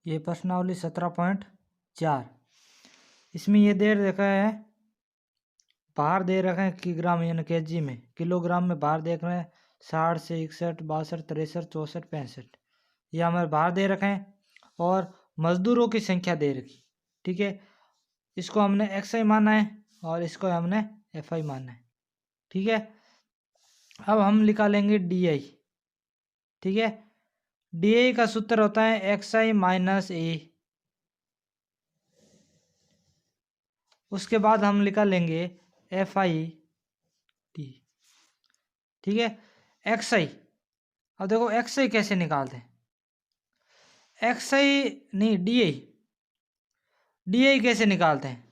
ये प्रश्नावली 17.4। इसमें ये दे रखा है, भार दे रखे हैं किग्राम यानी केजी में, किलोग्राम में भार देख रहे हैं 60 से 61 62 63 64 65, ये हमारे भार दे रखे हैं और मजदूरों की संख्या दे रखी। ठीक है, इसको हमने XI माना है और इसको हमने FI माना है। ठीक है, अब हम निकालेंगे DI। ठीक है, DI का सूत्र होता है XI माइनस A। उसके बाद हम निकालेंगे FI D। ठीक है, XI, अब देखो XI कैसे निकालते हैं, XI नहीं DI कैसे निकालते हैं,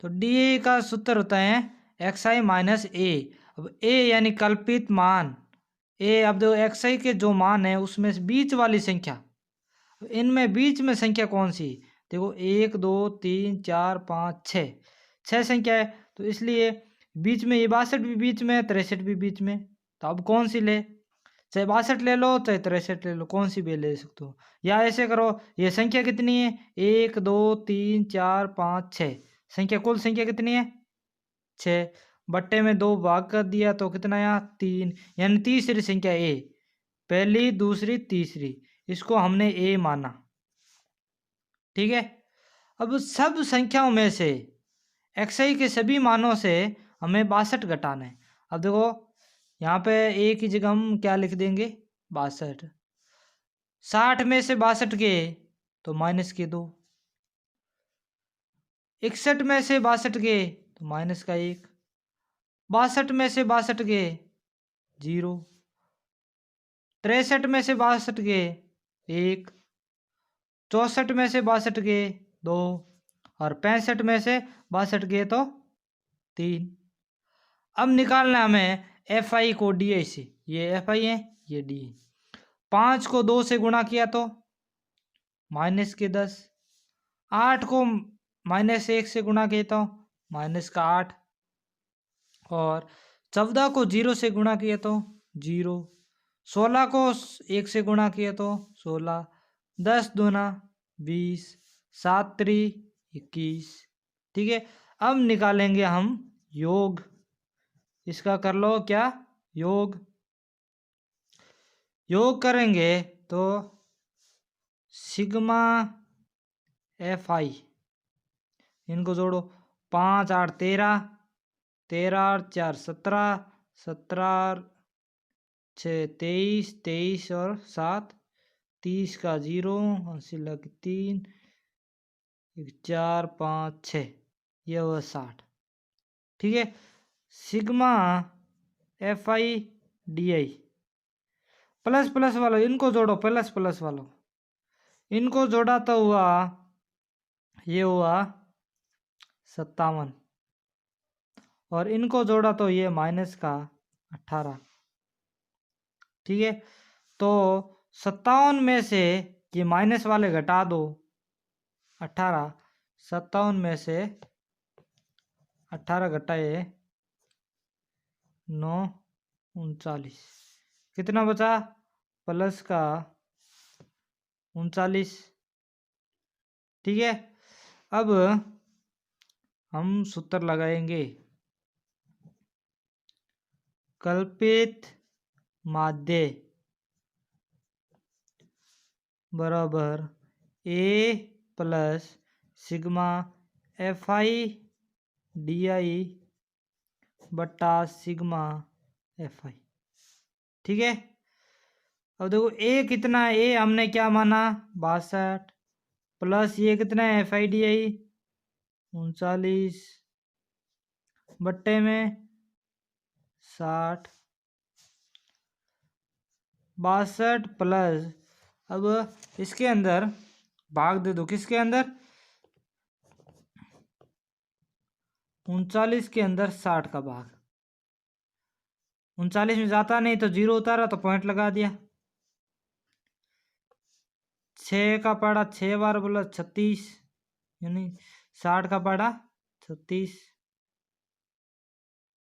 तो DI का सूत्र होता है XI माइनस A। अब A यानी कल्पित मान, A, अब देखो XI के जो मान है उसमें से बीच वाली संख्या, इनमें बीच में संख्या कौन सी, देखो 1 2 3 4 5 6 संख्या है, तो इसलिए बीच में ये 62 भी बीच में है, 63 भी बीच में, तो अब कौन सी ले, चाहे 62 ले लो चाहे 63 ले लो, कौन सी भी ले सकते हो। या ऐसे करो, ये संख्या कितनी है 1 2 3 4 5 6, संख्या कुल संख्या कितनी है 6, बट्टे में 2 भाग कर दिया तो कितना आया 3, यानी तीसरी संख्या A, पहली दूसरी तीसरी, इसको हमने A माना। ठीक है, अब सब संख्याओं में से XI के सभी मानों से हमें 62 घटाना है। अब देखो यहाँ पे A की जगह हम क्या लिख देंगे 62, 60 में से 62 गए तो माइनस के 2, 61 में से 62 गए तो माइनस का 1, 62 में से 62 गए 0, 63 में से 62 गए 1, 64 में से 62 गए 2 और 65 में से 62 गए तो 3। अब निकालना है हमें FI को DI से, ये FI है ये DI, 5 को 2 से गुणा किया तो माइनस के 10, 8 को -1 से गुणा किया तो माइनस का 8, और 14 को 0 से गुणा किया तो 0, 16 को 1 से गुणा किया तो 16, 10 दूना 20, 7 3 21। ठीक है, अब निकालेंगे हम योग, इसका कर लो क्या योग करेंगे तो सिग्मा FI, इनको जोड़ो, 5 8 13, 13 4 17, 17 6 23, 23 और 7 30 का 0, 80 लग 3, 4 5 6, ये हुआ 60। ठीक है, sigma FI DI, plus plus वालों इनको जोड़ो, प्लस प्लस वालों इनको जोड़ा तो हुआ, ये हुआ 57, और इनको जोड़ा तो ये माइनस का 18। ठीक है, तो 57 में से ये माइनस वाले घटा दो 18, 57 में से 18 घटाए 9 39, कितना बचा प्लस का 39। ठीक है, अब हम सूत्र लगाएंगे, कल्पित माध्य बराबर A plus sigma FI DI बट्टा सिग्मा FI। ठीक है, अब देखो A कितना है, A हमने क्या माना 62, प्लस ये कितना है FI DI 39, बट्टे में 60, 62 प्लस, अब इसके अंदर भाग दे दो, किसके अंदर 39 के अंदर 60 का भाग, 39 में जाता नहीं तो 0 उतारा तो पॉइंट लगा दिया, 6 का पड़ा 6 बार बोला 36, यानी 60 का पड़ा 36,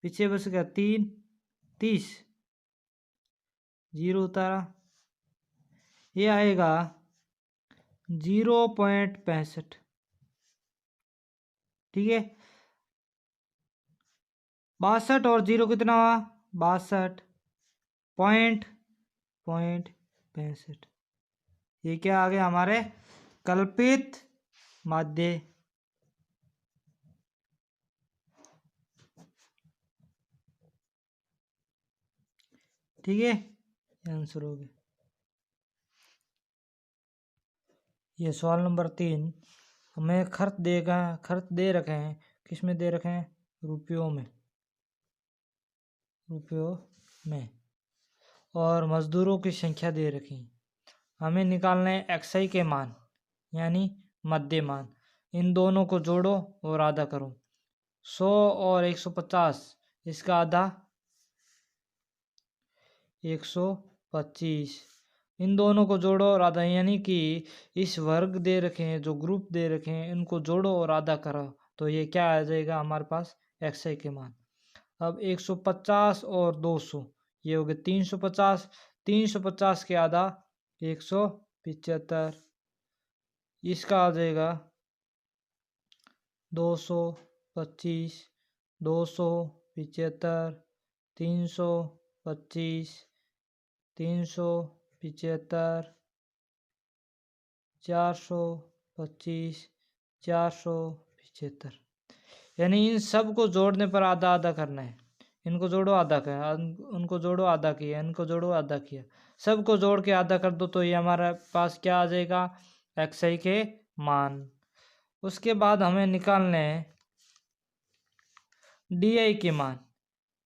पीछे बच गया 3 30, 0 उतारा, ये आएगा 0.65। ठीक है, 62 और 0 कितना हुआ? 62 पॉइंट 65। ये क्या आ गया हमारे कल्पित माध्य। ठीक है, ये आंसर हो गया। ये सवाल नंबर 3 हमें खर्च दे रखे हैं। किस में दे रखे हैं? रुपयों में। और मजदूरों की संख्या दे रखी है। हमें निकालना है XI के मान यानी मध्य मान। इन दोनों को जोड़ो और आधा करो। 100 और 150, इसका आधा 125। इन दोनों को जोड़ो और आधा, यानी कि इस वर्ग दे रखे हैं, जो ग्रुप दे रखे हैं, इनको जोड़ो और आधा करो तो ये क्या आ जाएगा हमारे पास? XI के मान। अब 150 और 200 ये हो गए 350। 350 के आधा 175, इसका आ जाएगा 225, 275, 325, 375, 425, 475। यानी इन सब को जोड़ने पर आधा आधा करना है। इनको जोड़ो आधा किया, उनको जोड़ो आधा किया, इनको जोड़ो आधा किया, सबको जोड़ के आधा कर दो तो ये हमारे पास क्या आ जाएगा? XI के मान। उसके बाद हमें निकालने हैं DI के मान।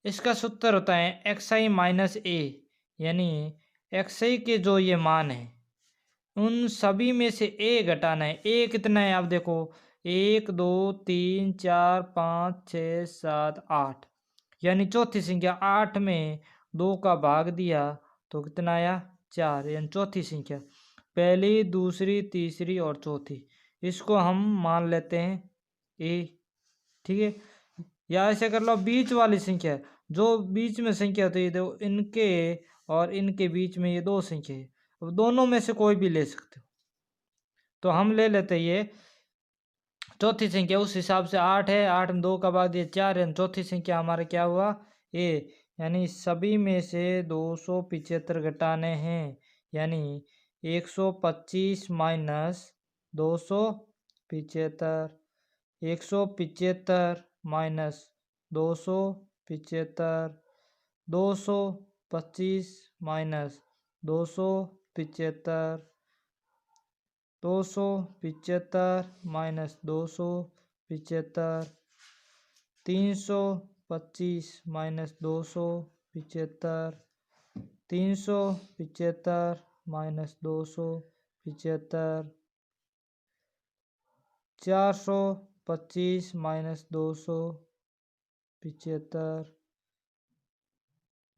इसका सूत्र होता है XI माइनस A, यानी XI के जो ये मान है उन सभी में से A घटाना है। A कितना है? आप देखो 1 2 3 4 5 6 7 8, यानी चौथी संख्या। 8 में 2 का भाग दिया तो कितना आया? 4, यानी चौथी संख्या। पहली, दूसरी, तीसरी और चौथी, इसको हम मान लेते हैं A। ठीक है, या ऐसे कर लो बीच वाली संख्या, जो बीच में संख्या होती है तो इनके और इनके बीच में ये दो संख्या है। अब दोनों में से कोई भी ले सकते हो, तो हम ले लेते हैं ये चौथी संख्या। उस हिसाब से 8 है, 8 में 2 का भाग दिया 4 है, चौथी संख्या हमारे क्या हुआ? A। यानी सभी में से 275 घटाने हैं, यानी 125 minus 275, 175 minus 275, 225 minus 275, 275 minus 275, 325 minus 275, 375 minus 275, 425 minus 275,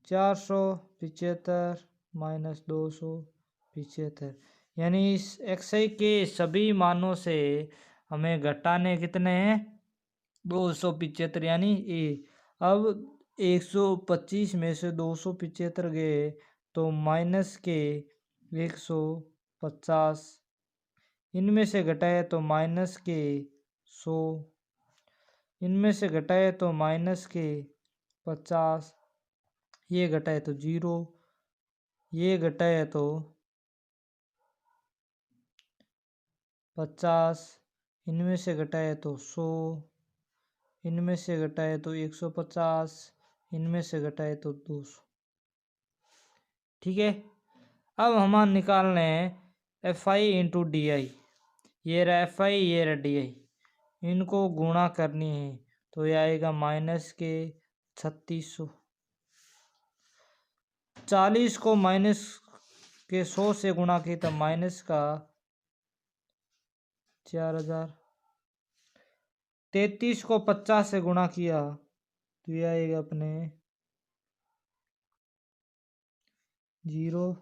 475 minus 275। यानी इस XI के सभी मानों से हमें घटाने कितने हैं? 275, यानी A। अब 125 में से 275 गए तो माइनस के 150, इनमें से घटाए तो माइनस के 100, इनमें से घटाए तो माइनस के 50, ये घटाए तो 0, ये घटाए तो 50, इनमें से घटाए तो 100, इनमें से घटाए तो 150, इनमें से घटाए तो 200। ठीक है, अब हम निकालने हैं FI इंटू DI। ये रहा FI, ये रहा DI, इनको गुणा करनी है तो ये आएगा माइनस के 3600। 40 को माइनस के 100 से गुणा किया तो माइनस का 4000। 33 को 50 से गुणा किया तो ये आएगा अपने 0,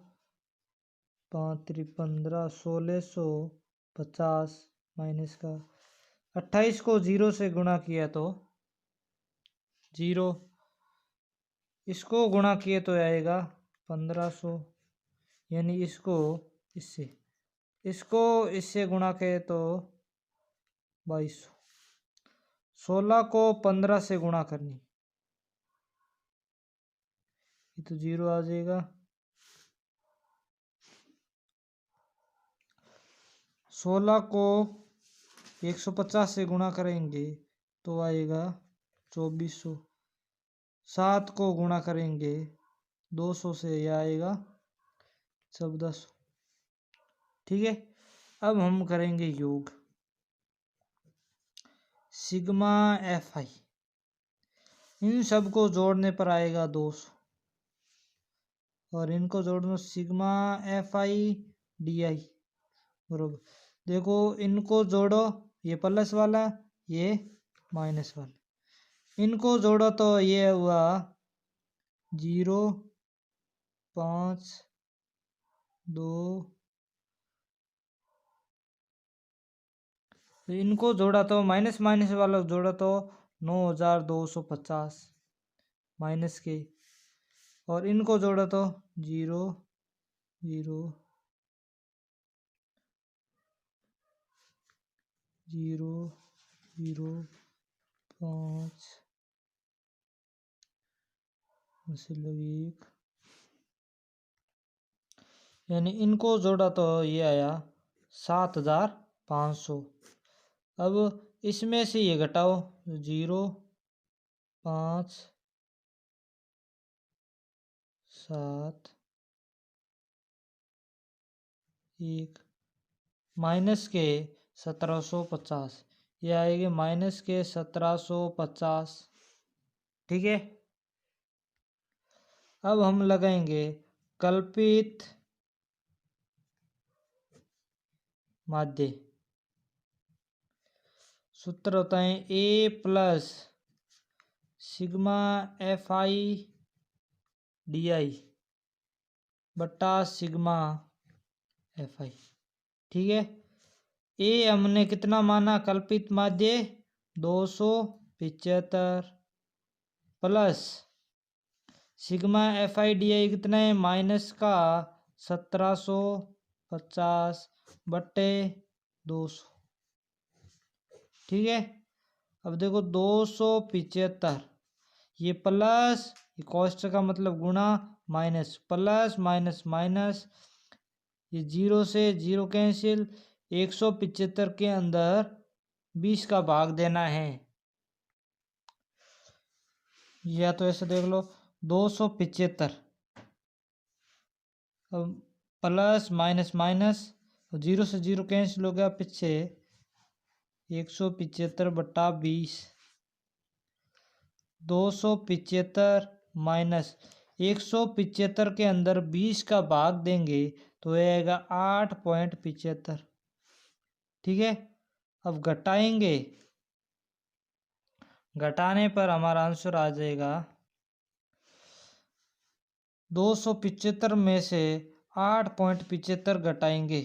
5 3 15, 1650 माइनस का 28 को 0 से गुणा किया तो 0, इसको गुणा किए तो आएगा 1500, यानी इसको इससे इसको इससे गुणा के तो 2200। 16 को 15 से गुणा करनी, ये तो 0 आ जाएगा। 16 को 150 से गुणा करेंगे तो आएगा 2400। 7 को गुणा करेंगे 200 से, यह आएगा 1400। ठीक है, अब हम करेंगे योग। सिग्मा एफ आई, इन सब को जोड़ने पर आएगा 200, और इनको जोड़ना सिग्मा एफ आई डी आई बरोबर। देखो इनको जोड़ो, ये प्लस वाला ये माइनस वाला, इनको जोड़ो तो ये हुआ 0, 5, 2, तो इनको जोड़ा तो माइनस माइनस वाला जोड़ा तो 9250 माइनस के, और इनको जोड़ा तो 0, 0, 0, 0, 5 1, यानी इनको जोड़ा तो ये आया 7500। अब इसमें से ये घटाओ 0, 5, 7, 1 माइनस के 1750, ये आएगी माइनस के 1750। ठीक है, अब हम लगाएंगे कल्पित माध्य। सूत्र होता है A plus sigma F I D I बट्टा सिग्मा एफ आई। ठीक है, ए हमने कितना माना कल्पित माध्य 275 plus sigma F I D I कितना है माइनस का 1750 बट्टे 200। ठीक है, अब देखो 275, ये प्लस, ये कॉस्ट का मतलब गुणा, माइनस प्लस माइनस माइनस, ये 0 से 0 कैंसिल, 175 के अंदर 20 का भाग देना है, या तो ऐसे देख लो 275, अब प्लस माइनस माइनस, 0 से 0 कैंसिल हो गया पीछे, 175 बट्टा 20, 275 माइनस 175 के अंदर 20 का भाग देंगे तो आएगा 8.75। ठीक है, अब घटाएंगे, घटाने पर हमारा आंसर आ जाएगा 275 में से 8.75 घटाएंगे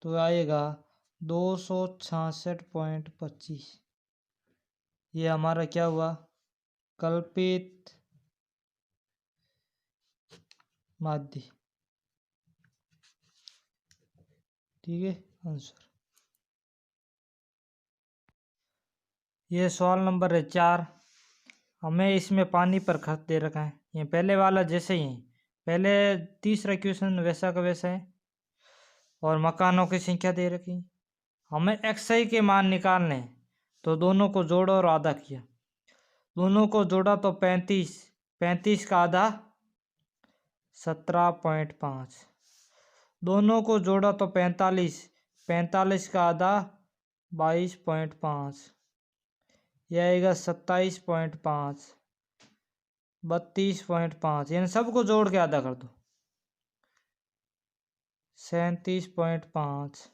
तो आएगा 266.25। ये हमारा क्या हुआ कल्पित माध्य। ठीक है, आंसर। ये सवाल नंबर है 4। हमें इसमें पानी पर खर्च दे रखा है, ये पहले वाला जैसे ही है, पहले तीसरा क्वेश्चन वैसा का वैसा है, और मकानों की संख्या दे रखी। हमें XI के मान निकालने हैं, तो दोनों को जोड़ा और आधा किया, दोनों को जोड़ा तो 35, 35 का आधा 17.5, दोनों को जोड़ा तो 45, 45 का आधा 22.5, यह आएगा 27.5, 32.5, यानी सबको जोड़ के आधा कर दो, 37.5,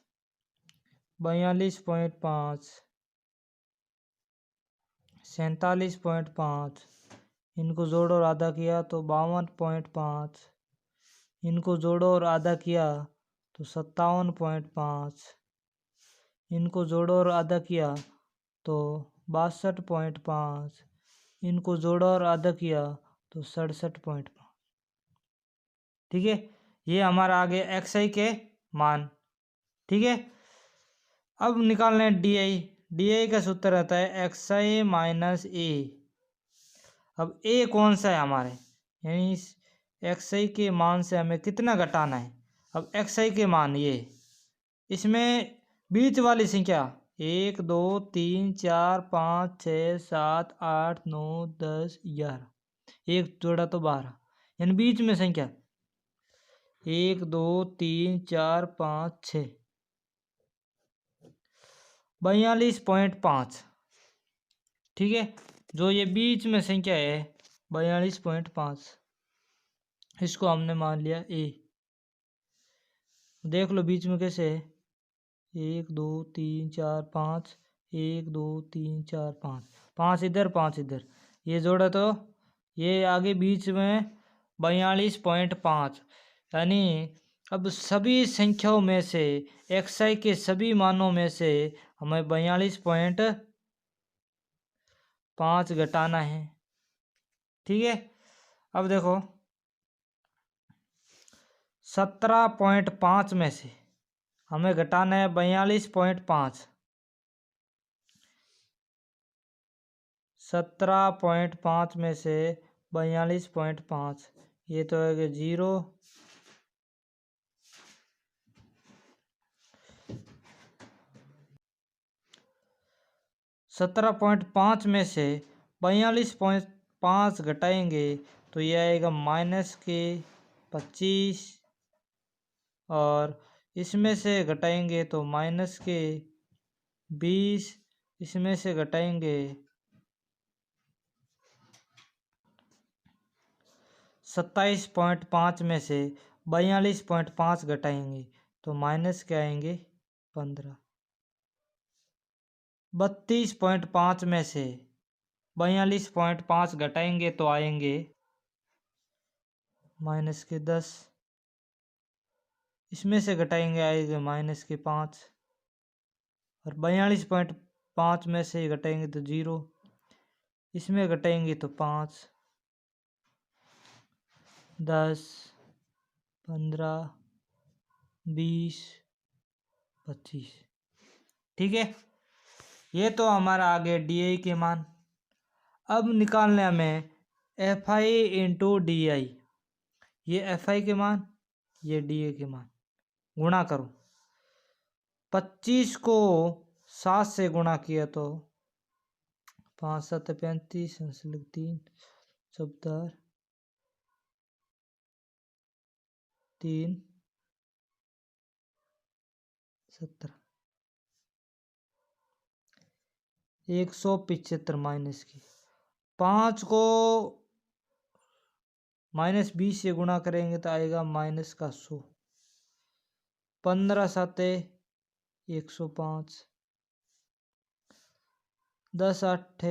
42.5, 47.5, इनको जोड़ो और आधा किया तो 52.5, इनको जोड़ो और आधा किया तो 57.5, इनको जोड़ो और आधा किया तो 62.5, इनको जोड़ा और आधा किया तो 67.5। ठीक है, ये हमारा आ गया XI के मान। ठीक है। अब निकालना है डी आई का सूत्र रहता है एक्स आई माइनस ए। अब ए कौन सा है हमारे, यानी एक्स आई के मान से हमें कितना घटाना है। अब एक्स आई के मान ये, इसमें बीच वाली संख्या 1 2 3 4 5 6 7 8 9 10 11, एक जोड़ा तो 12, यानी बीच में संख्या 1 2 3 4 5 6, 42.5। ठीक है, जो ये बीच में संख्या है 42.5, इसको हमने मान लिया ए। देख लो बीच में कैसे है, 1 2 3 4 5, 1 2 3 4 5, 5 इधर 5 इधर, ये जोड़ा तो ये आगे बीच में 42.5। यानी अब सभी संख्याओं में से एक्स आई के सभी मानों में से हमें 42.5 घटाना है। ठीक है, अब देखो 17.5 में से हमें घटाना है 42.5। 17.5 में से 42.5, ये तो है कि 0, 17.5 में से 42.5 घटाएंगे तो ये आएगा माइनस के 25, और इसमें से घटाएंगे तो माइनस के 20, इसमें से घटाएंगे 27.5 में से 42.5 घटाएंगे तो माइनस के आएंगे 15। 32.5 में से 42.5 घटाएंगे तो आएंगे माइनस के 10, इसमें से घटाएंगे आएंगे माइनस के 5, और 42.5 में से घटाएंगे तो 0, इसमें घटाएंगे तो 5, 10, 15, 20, 25। ठीक है, ये तो हमारा आगे डी आई के मान। अब निकालने हमें F I into D I, ये एफ आई के मान, ये डी ए के मान, गुणा करो। 25 को 7 से गुणा किया तो 5 7 35, 3 14 3 17, 175 माइनस की। 5 को -20 से गुणा करेंगे तो आएगा माइनस का 100। 15 7 105, 10 8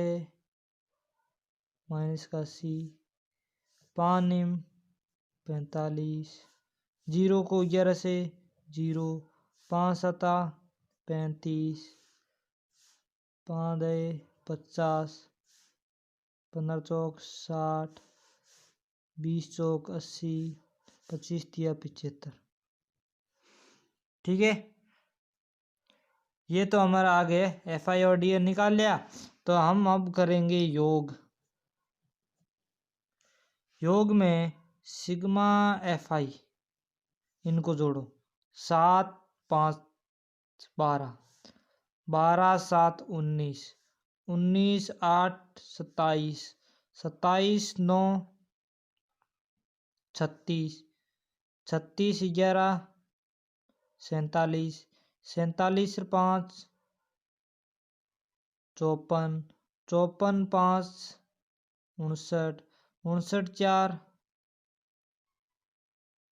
माइनस का 80, 5 निम 45, 0 को 11 से 0, 5 7 35, 5 10 50, 15 चौक 60, 20 चौक 80, 25 तिया 75। ठीक है, ये तो हमारा आगे एफ आई और डी ए निकाल लिया। तो हम अब करेंगे योग। योग में सिग्मा एफ आई, इनको जोड़ो। 7 5 12, 12 7 19, 19 8 27, 27 9 36, 36 11 47, 47 5 54, 54 5 59, 59 4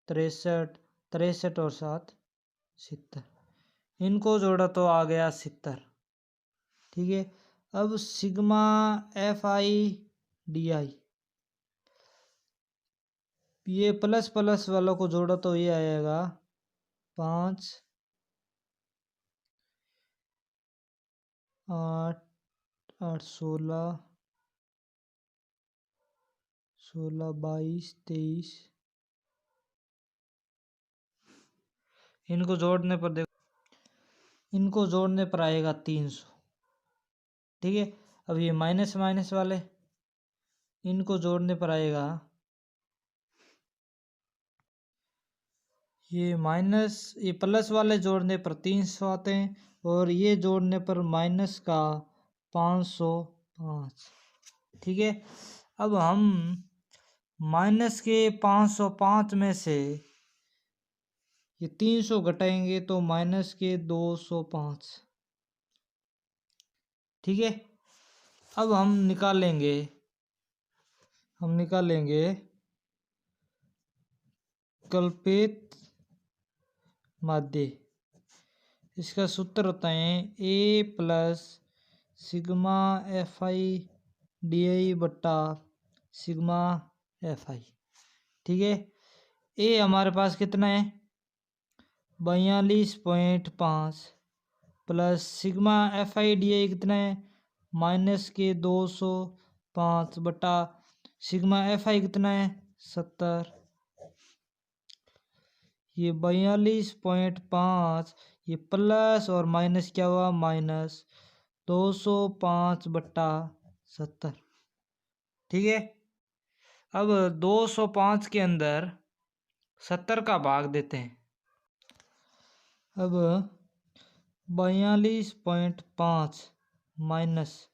63, 63 और 7 70, इनको जोड़ा तो आ गया 70। ठीक है, अब सिग्मा एफ आई डी आई, ये प्लस प्लस वालों को जोड़ा तो ये आएगा 5 8 8 16 16 22 23, इनको जोड़ने पर देखो इनको जोड़ने पर आएगा 300। ठीक है, अब ये माइनस माइनस वाले इनको जोड़ने पर आएगा, ये माइनस ये प्लस वाले जोड़ने पर 300 आते हैं और ये जोड़ने पर माइनस का 505। ठीक है, अब हम माइनस के 505 में से ये 300 घटाएंगे तो माइनस के 205। ठीक है, अब हम निकालेंगे कल्पित माध्य। इसका सूत्र होता है A plus sigma F I D I बट्टा सिग्मा एफ आई। ठीक है, ए हमारे पास कितना है 42.5 plus sigma F I D I कितना है माइनस के 205 बटा सिग्मा एफ आई कितना है 70। ये 42.5 ये प्लस और माइनस क्या हुआ माइनस 205 बट्टा 70। ठीक है, अब 205 के अंदर 70 का भाग देते हैं। अब 42.5 माइनस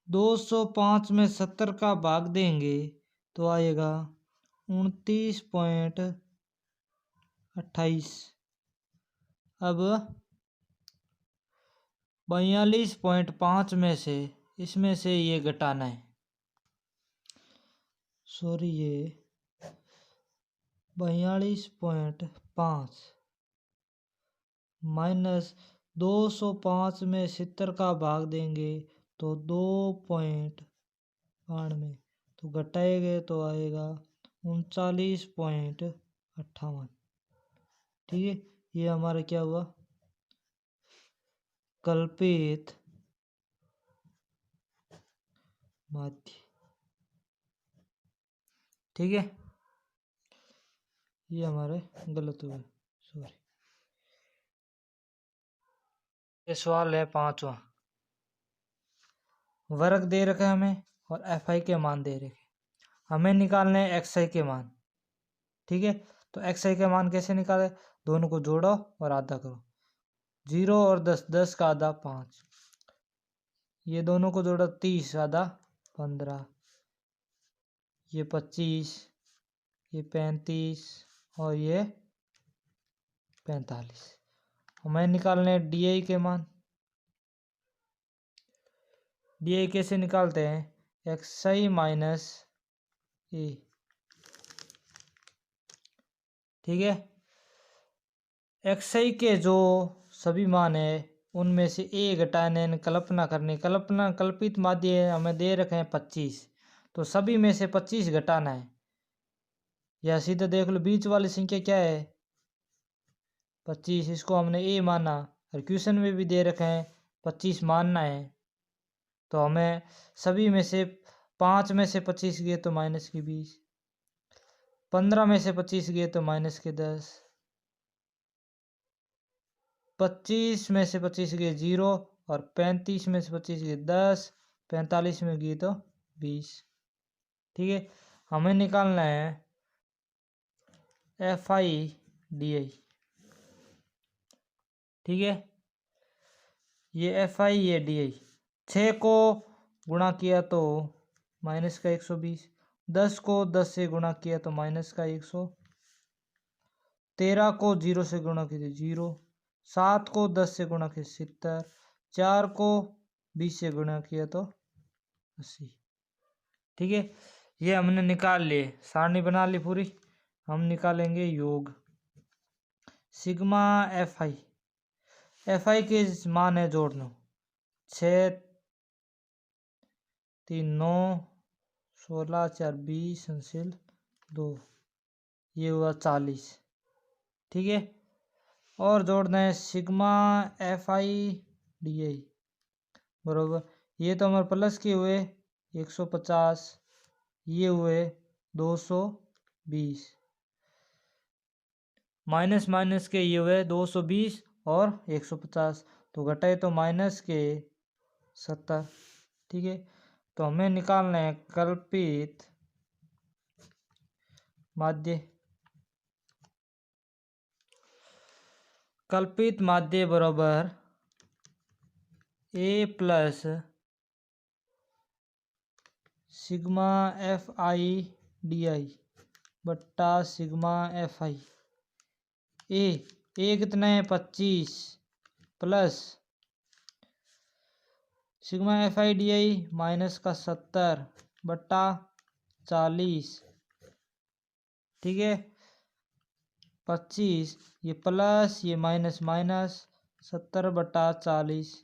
205 में 70 का भाग देंगे तो आएगा 29.28। अब 42.5 में से इसमें से ये घटाना है, सॉरी ये 42.5 माइनस 205 में 70 का भाग देंगे तो 2.92 तो घटाएंगे तो आएगा 39.58। ठीक है, ये हमारा क्या हुआ कल्पित माध्य। ठीक है, ये हमारे गलत हुए, सॉरी। ये सवाल है 5वां। वर्ग दे रखे हमें और एफ आई के मान दे रखे, हमें निकालने हैं एक्स आई के मान। ठीक है, तो एक्स आई के मान कैसे निकाले, दोनों को जोड़ो और आधा करो। 0 और 10, 10 का आधा 5, ये दोनों को जोड़ो 30 आधा 15, ये 25, ये 35 और ये 45। हमें निकालने डी आई के मान। डी आई कैसे निकालते हैं एक्स आई माइनस ए। ठीक है, एक्स आई के जो सभी मान है उनमें से ए घटाने कल्पना करनी, कल्पित माध्य हमें दे रखे हैं 25, तो सभी में से 25 घटाना है। या सीधा देख लो बीच वाली संख्या क्या है 25, इसको हमने ए माना और क्वेश्चन में भी दे रखे हैं 25 मानना है। तो हमें सभी में से 5 में से 25 गए तो माइनस की 20, 15 में से 25 गए तो माइनस के 10, 25 में से 25 गए 0 और 35 में से 25 गए 10, 45 में गए तो 20। ठीक है, हमें निकालना है एफ आई डी आई। ठीक है, ये एफ आई ये डी आई। 6 को गुणा किया तो माइनस का 120, 10 को 10 से गुणा किया तो माइनस का 100, 13 को 0 से गुणा किया तो 0, 7 को 10 से गुणा किया 70, 4 को 20 से गुणा किया तो 80। ठीक है, ये हमने निकाल लिए, सारणी बना ली पूरी। हम निकालेंगे योग sigma F I. F I के मान है जोड़ लो 6 3 9 16 4 20 संशील 2, ये हुआ 40। ठीक है, और जोड़ना है सिग्मा एफ आई डी आई बरोबर, ये तो हमारे प्लस के हुए 150, ये हुए 220, माइनस माइनस के ये हुए 220 और 150, तो घटाए तो माइनस के 70। ठीक है, तो हमें निकालना है कल्पित माध्य। कल्पित माध्य बराबर A plus sigma F I D I बट्टा सिग्मा एफ आई। ए कितना है 25 plus sigma F I D I minus का 70 बट्टा 40। ठीक है, 25 ये प्लस ये माइनस माइनस 70 बट्टा 40,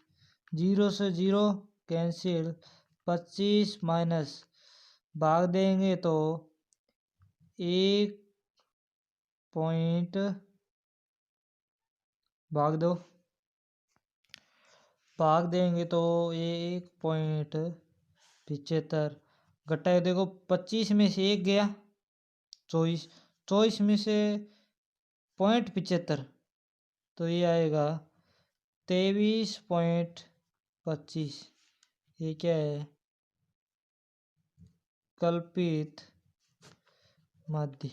0 से 0 कैंसिल, 25 माइनस भाग देंगे तो 1 पॉइंट भाग दो, भाग देंगे तो 1.75 घटाए। देखो 25 में से 1 गया 24, 24 में से 0.75 तो ये आएगा 23.25। ये क्या है कल्पित माध्य।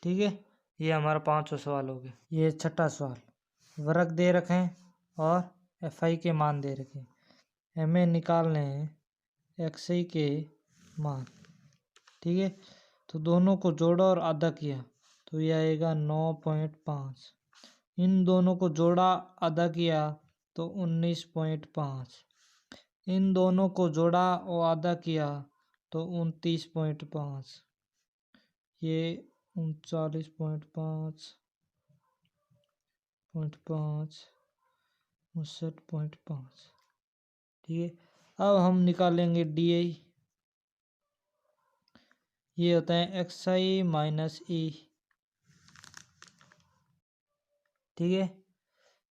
ठीक है, ये हमारा 5वां सवाल हो गया। ये 6ठा सवाल, वर्ग दे रखे हैं और एफ आई के मान दे रखे हैं, हमें निकालने हैं एक्स आई के मान। ठीक है, तो दोनों को जोड़ा और आधा किया तो ये आएगा 9.5। इन दोनों को जोड़ा आधा किया तो 19.5। इन दोनों को जोड़ा और आधा किया तो 29.5। ये 39.5 59.5। ठीक है, अब हम निकालेंगे डी आई। ये होता है एक्स आई माइनस ई। ठीक है,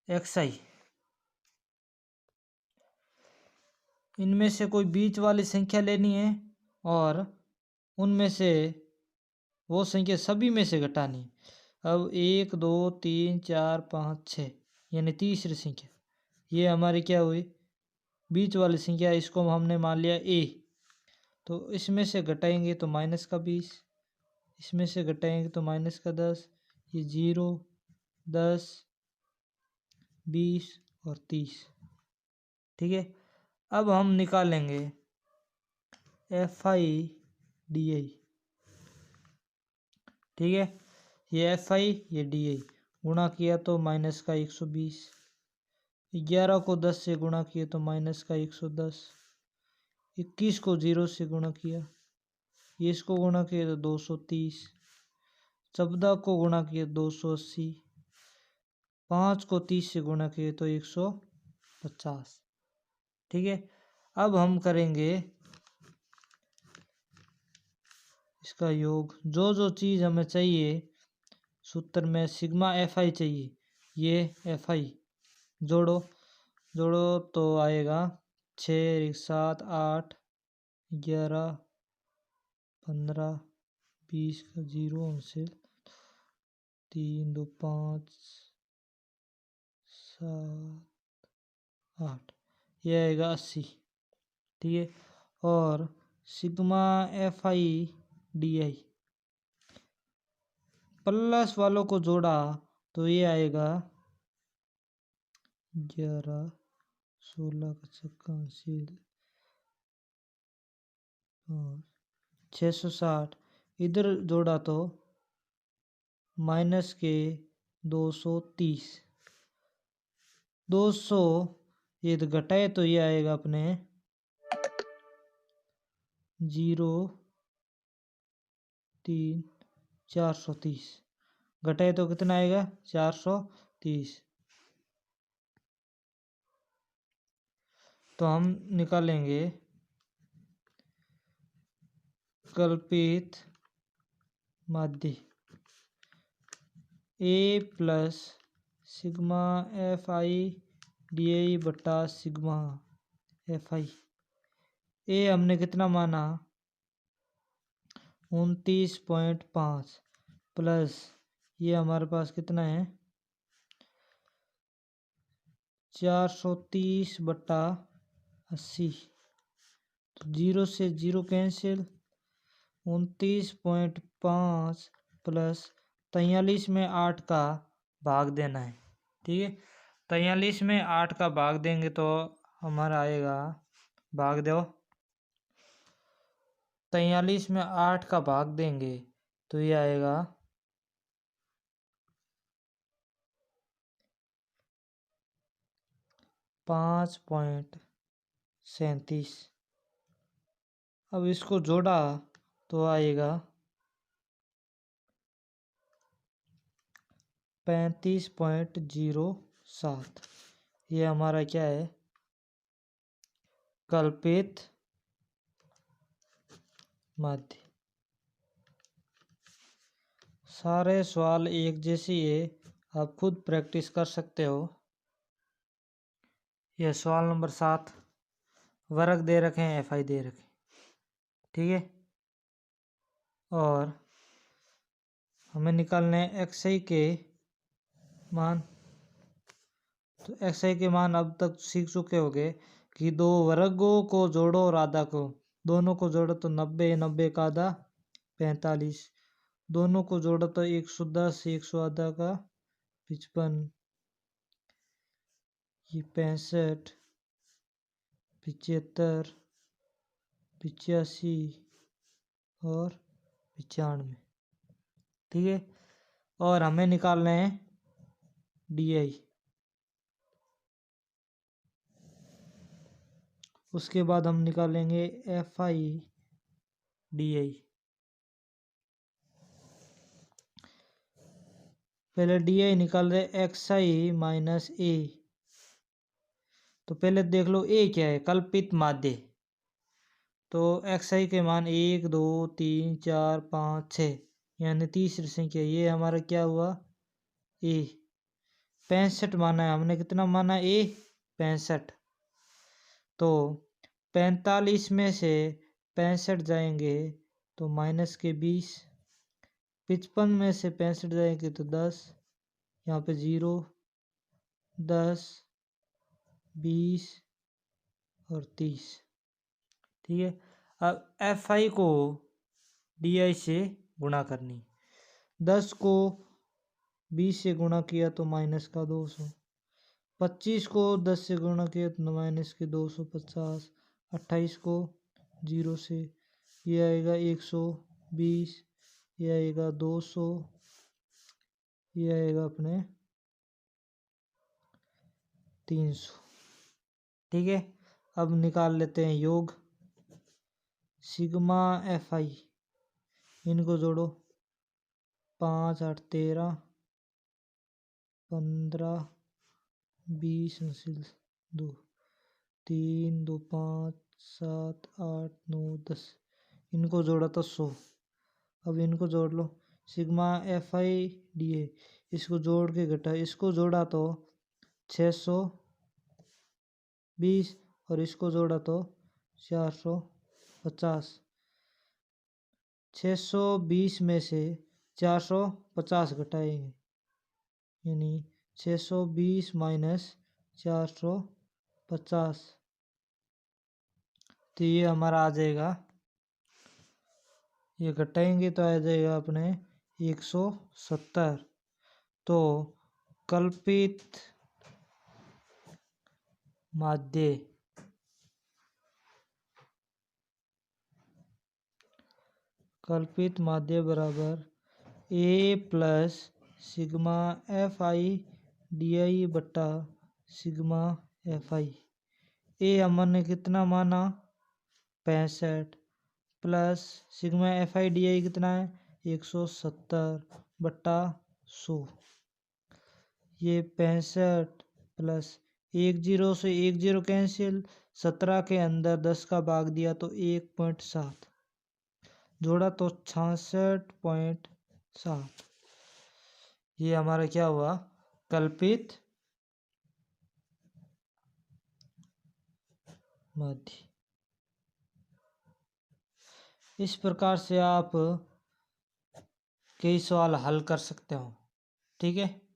एक्स आई, इनमें से कोई बीच वाली संख्या लेनी है और उनमें से वो संख्या सभी में से घटानी। अब 1 2 3 4 5 6 यानी तीसरी संख्या ये हमारी क्या हुई बीच वाली संख्या, इसको हमने मान लिया ए। तो इसमें से घटाएंगे तो माइनस का 20, इसमें से घटाएंगे तो माइनस का 10, ये 0 10 20 और 30। ठीक है, अब हम निकालेंगे एफ आई डी आई। ठीक है, ये एफ आई ये डी आई गुणा किया तो माइनस का 120, 11 को 10 से गुणा किया तो माइनस का 110, 21 को 0 से गुणा किया, ये इसको गुणा किया तो 230, 14 को गुणा किया 280, 5 को 30 से गुणा किया तो 150। ठीक है, अब हम करेंगे इसका योग। जो जो चीज़ हमें चाहिए सूत्र में सिग्मा एफ आई चाहिए, ये एफ आई जोड़ो तो आएगा 6 7 8 11 15 20 का 0 हमसे 3 2 5 7 8 ये आएगा 80। ठीक है, और sigma F I D I plus वालों को जोड़ा तो ये आएगा 11 16 का 660, इधर जोड़ा तो माइनस के 230, 200 ये तो घटाए तो ये आएगा अपने 0 3 430, घटाए तो कितना आएगा 430। तो हम निकालेंगे कल्पित माध्य A plus sigma F I D I बटा सिग्मा एफ आई। ए हमने कितना माना 29.5 प्लस ये हमारे पास कितना है 430/80। तो 0 से 0 कैंसिल, 29.5 प्लस 43 में 8 का भाग देना है। ठीक है, 43 में 8 का भाग देंगे तो हमारा आएगा, भाग दो, 43 में 8 का भाग देंगे तो ये आएगा 5.37। अब इसको जोड़ा तो आएगा 35.07। ये हमारा क्या है कल्पित माध्य। सारे सवाल एक जैसे है, आप खुद प्रैक्टिस कर सकते हो। यह सवाल नंबर 7, वर्ग दे रखे हैं, एफ आई दे रखे, ठीक है, और हमें निकालने एक्स आई के मान। तो एक्स आई के मान अब तक सीख चुके होंगे कि दो वर्गों को जोड़ो और आधा को, दोनों को जोड़ो तो 90, 90 का आधा 45, दोनों को जोड़ो तो 110, 100 आधा का 55, ये 65, 75, 85 और 95। ठीक है, और हमें निकालना है डी आई। उसके बाद हम निकालेंगे एफ आई डी आई। पहले डी आई निकाल रहे एक्स आई माइनस ए। तो पहले देख लो ए क्या है, कल्पित माध्य। तो एक्स आई के मान 1, 2, 3, 4, 5, 6, यानी तीसरी संख्या, ये हमारा क्या हुआ ए। 65 माना है हमने, कितना माना ए 65। तो 45 में से 65 जाएंगे तो माइनस के 20, 55 में से 65 जाएंगे तो 10, यहाँ पे 0, 10, 20 और 30। ठीक है, अब एफ आई को डी आई से गुणा करनी। 10 को 20 से गुणा किया तो माइनस का 200, 25 को 10 से गुणा किया तो माइनस के 250, 28 को 0 से, ये आएगा 120, ये आएगा 200, ये आएगा अपने 300। ठीक है, अब निकाल लेते हैं योग। सिग्मा एफ आई, इनको जोड़ो, 5, 8, 13, 15, 20, 2, 3, 2, 5, 7, 8, 9, 10, इनको जोड़ा तो 100। अब इनको जोड़ लो, sigma F I D A, इसको जोड़ के घटा, इसको जोड़ा तो 620 और इसको जोड़ा तो 450। 620 में से 450 घटाएंगे, यानी 620 माइनस 450, तो ये हमारा आ जाएगा, ये घटाएंगे तो आ जाएगा अपने 170। तो कल्पित माध्य बराबर A plus sigma F I D I बट्टा सिग्मा एफ आई। ए हमने कितना माना 65, plus sigma F I D I कितना है 170/100। ये 65 प्लस 1 0 से 1 0 कैंसिल, 17 के अंदर 10 का भाग दिया तो 1.7, जोड़ा तो 66.7। ये हमारा क्या हुआ कल्पित माध्य। इस प्रकार से आप कई सवाल हल कर सकते हो। ठीक है।